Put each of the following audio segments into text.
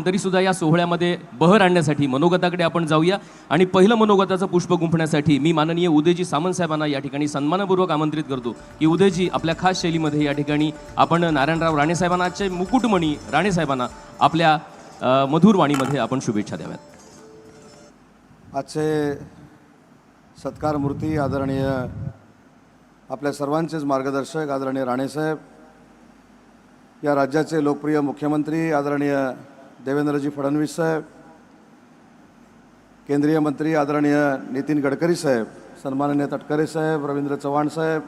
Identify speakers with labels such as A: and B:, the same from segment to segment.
A: तरीसुद्धा या सोहळ्यामध्ये बहर आणण्यासाठी मनोगताकडे आपण जाऊया आणि पहिलं मनोगताचं पुष्प गुंफण्यासाठी मी माननीय उदयजी सामंत साहेबांना या ठिकाणी सन्मानपूर्वक आमंत्रित करतो की उदयजी आपल्या खास शैलीमध्ये या ठिकाणी आपण नारायणराव राणे साहेबांना आजचे मुकुटमणी राणे साहेबांना आपल्या मधुर वाणीमध्ये आपण शुभेच्छा द्याव्यात।
B: आजचे सत्कार मूर्ती आदरणीय आपल्या सर्वांचेच मार्गदर्शक आदरणीय राणेसाहेब, या राज्याचे लोकप्रिय मुख्यमंत्री आदरणीय देवेंद्रजी फडणवीस साहेब, केंद्रीय मंत्री आदरणीय नितीन गडकरी साहेब, सन्माननीय तटकरे साहेब, रवींद्र चव्हाण साहेब,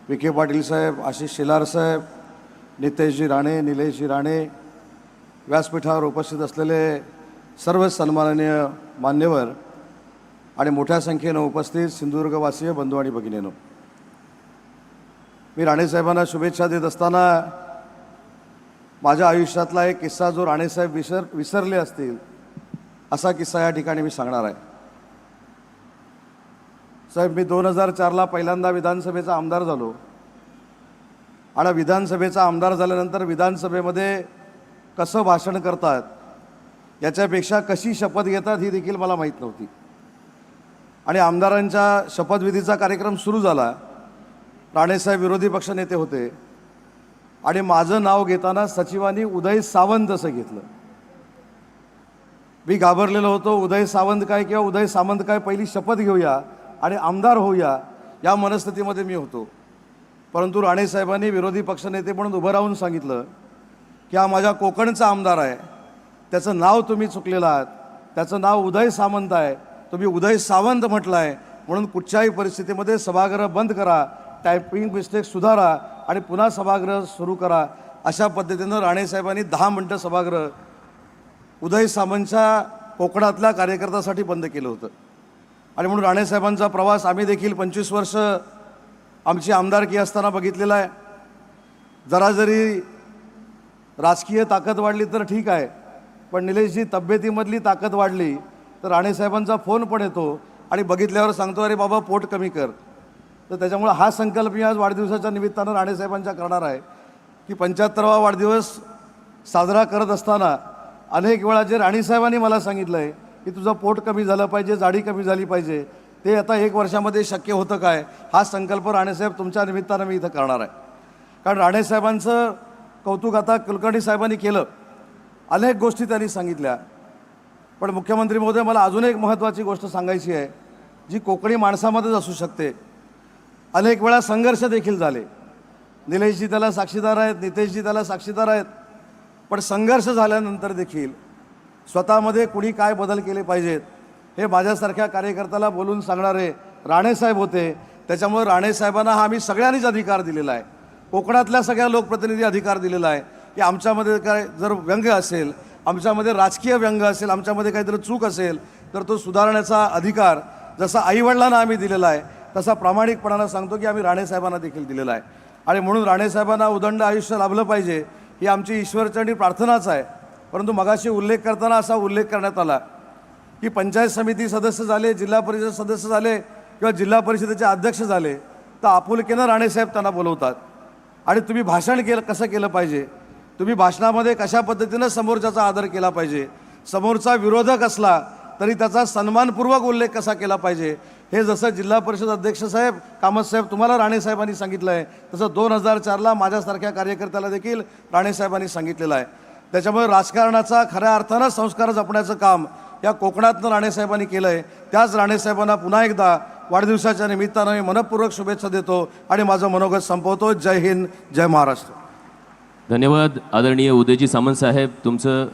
B: विखे पाटील साहेब, आशिष शेलार साहेब, नितेशजी राणे, निलेशजी राणे, व्यासपीठावर उपस्थित असलेले सर्व सन्माननीय मान्यवर आणि मोठ्या संख्येनं उपस्थित सिंधुदुर्गवासीय बंधू आणि भगिनींनो, मी राणेसाहेबांना शुभेच्छा देत असताना माझ्या आयुष्यातला एक किस्सा जो राणेसाहेब विसरले असतील असा किस्सा या ठिकाणी मी सांगणार आहे। साहेब, मी 2004ला पहिल्यांदा विधानसभेचा आमदार झालो आणि विधानसभेचा आमदार झाल्यानंतर विधानसभेमध्ये कसं भाषण करतात याच्यापेक्षा कशी शपथ घेतात ही देखील मला माहीत नव्हती। आणि आमदारांच्या शपथविधीचा कार्यक्रम सुरू झाला, राणेसाहेब विरोधी पक्षनेते होते आणि माझं नाव घेताना सचिवांनी उदय सावंत असं घेतलं। मी घाबरलेलो होतो, उदय सावंत काय किंवा उदय सामंत काय, पहिली शपथ घेऊया आणि आमदार होऊया या मनस्थितीमध्ये मी होतो। परंतु राणेसाहेबांनी विरोधी पक्षनेते म्हणून उभं राहून सांगितलं की हा माझ्या कोकणचा आमदार आहे, त्याचं नाव तुम्ही चुकलेलं आहात, त्याचं नाव उदय सामंत आहे, तुम्ही उदय सावंत म्हटलं आहे, म्हणून कुठच्याही परिस्थितीमध्ये सभागृह बंद करा, टायपिंग मिस्टेक सुधारा आणि पुन्हा सभागृह सुरू करा। अशा पद्धतीनं राणेसाहेबांनी 10 मिनटं सभागृह उदय सामंतच्या कोकणातल्या कार्यकर्त्यासाठी बंद केलं होतं। आणि म्हणून राणेसाहेबांचा प्रवास आम्ही देखील 25 वर्ष आमची आमदारकी असताना बघितलेला आहे। जरा जरी राजकीय ताकद वाढली तर ठीक आहे, पण निलेशजी तब्येतीमधली ताकद वाढली तर राणेसाहेबांचा फोन पण येतो आणि बघितल्यावर सांगतो, अरे बाबा पोट कमी कर। तर त्याच्यामुळे हा संकल्प मी आज वाढदिवसाच्या निमित्तानं राणेसाहेबांच्या करणार आहे की 75वा वाढदिवस साजरा करत असताना अनेक वेळा जे राणेसाहेबांनी मला सांगितलं आहे की तुझं पोट कमी झालं पाहिजे, जाडी कमी झाली पाहिजे, ते आता 1 वर्षामध्ये शक्य होतं काय, हा संकल्प राणेसाहेब तुमच्या निमित्तानं मी इथं करणार आहे। कारण राणेसाहेबांचं कौतुक आता कुलकर्णी साहेबांनी केलं, अनेक गोष्टी त्यांनी सांगितल्या, पण मुख्यमंत्री महोदय मला अजून एक महत्त्वाची गोष्ट सांगायची आहे जी कोकणी माणसामध्येच असू शकते। अनेक वेळा संघर्ष देखील झाले, निलेशजी त्याला साक्षीदार आहेत, नितेशजी त्याला साक्षीदार आहेत, पण संघर्ष झाल्यानंतर देखील स्वतःमध्ये कुणी काय बदल केले पाहिजेत हे माझ्यासारख्या कार्यकर्त्याला बोलून सांगणारे राणेसाहेब होते। त्याच्यामुळे राणेसाहेबांना हा आम्ही सगळ्यांनीच अधिकार दिलेला आहे, कोकणातल्या सगळ्या लोकप्रतिनिधी अधिकार दिलेला आहे की आमच्यामध्ये काय जर व्यंग असेल, आमच्यामध्ये राजकीय व्यंग असेल, आमच्यामध्ये काहीतरी चूक असेल तर तो सुधारण्याचा अधिकार जसा आईवडिलांना आम्ही दिलेला आहे तसा प्रामाणिकपणानं सांगतो की आम्ही राणेसाहेबांना देखील दिलेला आहे। आणि म्हणून राणेसाहेबांना उदंड आयुष्य लाभलं पाहिजे ही आमची ईश्वरचरणी प्रार्थनाच आहे। परंतु मगाशी उल्लेख करताना असा उल्लेख करण्यात आला की पंचायत समिती सदस्य झाले, जिल्हा परिषद सदस्य झाले किंवा जिल्हा परिषदेचे अध्यक्ष झाले तर आपुलकीनं राणेसाहेब त्यांना बोलवतात आणि तुम्ही भाषण कसं केलं पाहिजे, तुम्ही भाषणामध्ये कशा पद्धतीनं समोरच्याचा आदर केला पाहिजे, समोरचा विरोधक असला तरी त्याचा सन्मानपूर्वक उल्लेख कसा केला पाहिजे, हे जसं जिल्हा परिषद अध्यक्ष साहेब कामतसाहेब तुम्हाला राणेसाहेबांनी सांगितलं आहे तसं 2004ला माझ्यासारख्या कार्यकर्त्याला देखील राणेसाहेबांनी सांगितलेलं आहे। त्याच्यामुळे राजकारणाचा खऱ्या अर्थानं संस्कार जपण्याचं काम या कोकणातनं राणेसाहेबांनी केलं आहे। त्याच राणेसाहेबांना पुन्हा एकदा वाढदिवसाच्या निमित्तानं मी मनपूर्वक शुभेच्छा देतो आणि माझं मनोगत संपवतो। जय हिंद, जय महाराष्ट्र।
A: धन्यवाद आदरणीय उदयजी सामंत साहेब, तुमचं